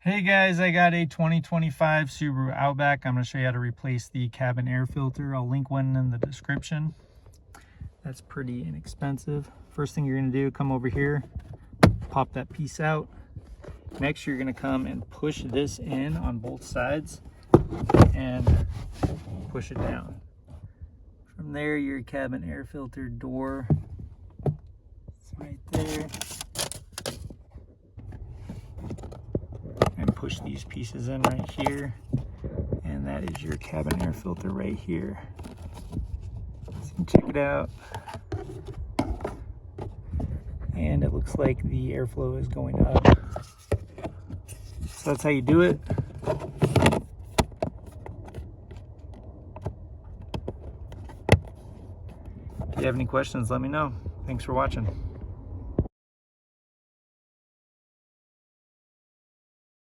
Hey guys, I got a 2025 Subaru Outback. I'm going to show you how to replace the cabin air filter. I'll link one in the description. That's pretty inexpensive. First thing you're going to do, come over here, pop that piece out. Next, you're going to come and push this in on both sides and push it down. From there, your cabin air filter door is right there. And push these pieces in right here, and that is your cabin air filter right here. So check it out, and it looks like the airflow is going up. So that's how you do it. If you have any questions, let me know. Thanks for watching.